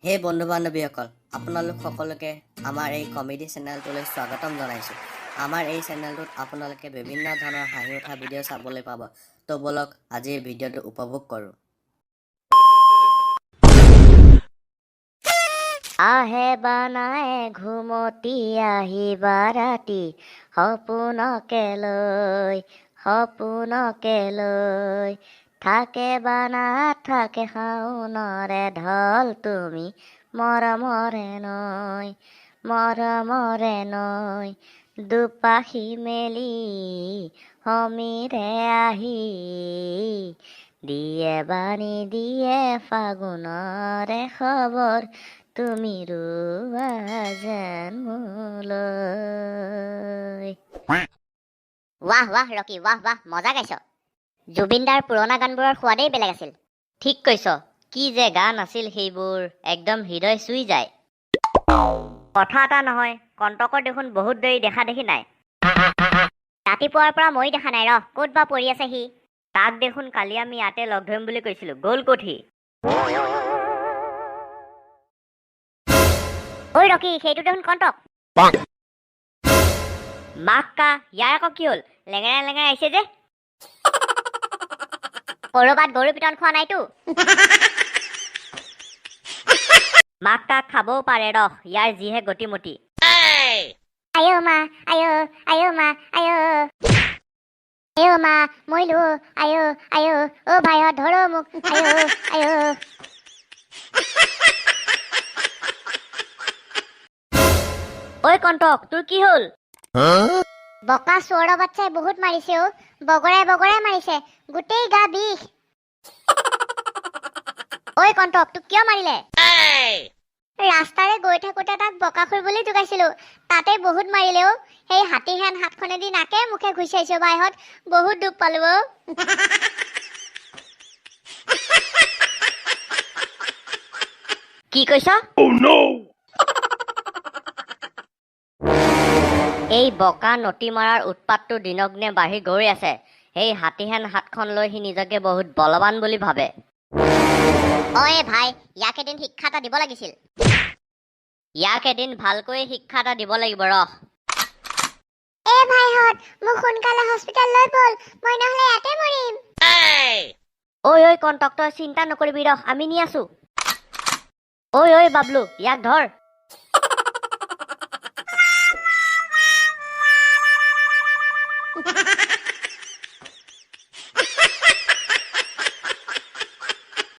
হে বন্ধু বান্ধৱীসকল, আপোনালোক সকলোকে আমাৰ এই কমেডি চেনেলটোলৈ স্বাগতম জনাইছোঁ। আমাৰ এই চেনেলটোত আপোনালোকে বিভিন্ন ধৰণৰ হাঁহি উঠা ভিডিঅ' চাবলৈ পাব। তো বলক আজিৰ ভিডিঅ'টো উপভোগ কৰোঁ। আহে বানায় ঘুমতি আহিবা ৰাতি সপোনকে লৈ থাকে বানা থাকে শাওনৰে ঢল তুমি মৰমৰে নৈ দুপাখি মেলি সমীৰে আহি দিয়ে বাণী দিয়ে ফাগুনৰে খবৰ তুমি ৰুৱা যেন মোলৈ। ৱাহ ৱাহ ৰকি, ৱাহ ৱাহ, মজা গাইছ। জুবিনদাৰ পুৰণা গানবোৰৰ সোৱাদেই বেলেগ আছিল। ঠিক কৈছ, কি যে গান আছিল সেইবোৰ, একদম হৃদয় চুই যায়। কথা এটা নহয়, কণ্টকৰ দেখোন বহুত দেৰি দেখা দেখি নাই। ৰাতিপুৱাৰ পৰা মই দেখা নাই, ক'ত বা পৰি আছে সি। তাক দেখোন কালি আমি ইয়াতে লগ ধৰিম বুলি কৈছিলো, গ'ল ক'ত সি? ঐ ৰকি, সেইটো দেখোন কণ্টক। মাক্কা, ইয়াৰ আকৌ কি হ'ল? লেঙেৰাই লেঙেৰাই আহিছে যে। কৰবাত গৰু পিটন খোৱা নাইতো। মাক্কাক খাবও পাৰে ইয়াৰ যিহে গতিমতি। আয়ো মা, আয়ো আয়ো মা, আয়ো আয়ো মা, মইলো, আয়ো আয়ো, অ ভাইহঁত ধৰো মোক, আয়ো আয়ো। ঐ কণ্টক, তোৰ কি হ'ল? বকা চোৰৰ বাচ্চাই বহুত মাৰিছে অ, বগৰাই বগৰাই মাৰিছে, গোটেই গা বিষ। ঐ কণ্টক, তোক কিয় মাৰিলে? ৰাস্তাৰে গৈ থাকোতে তাক বকাসুৰ বুলি জোকাইছিলো, তাতে বহুত মাৰিলে অ। সেই হাতীহেন হাতখনেদি নাকে মুখে ঘুচাইছো বাইহঁত, বহুত দুখ পালো অ। কি কৈছ? এই বকা নটি মৰাৰ উৎপাতটো দিনক দিনে বাঢ়ি গৈ আছে। সেই হাতীহেন হাতখন লৈ সি নিজকে বহুত বলৱান বুলি ভাবে। অই ভাই, ইয়াক এদিন শিক্ষা এটা দিব লাগিছিল। ইয়াক এদিন ভালকৈ শিক্ষা এটা দিব লাগিব ৰহ। এ ভাইহঁত, মোক সোনকালে হস্পিটেল লৈ বল, মই নহলে ইয়াতে মৰিম। ঐ ঐ কণ্টক, তই চিন্তা নকৰিবি ৰহ, আমি নি আছো। ঐ ঐ বাবলু, ইয়াক ধৰ।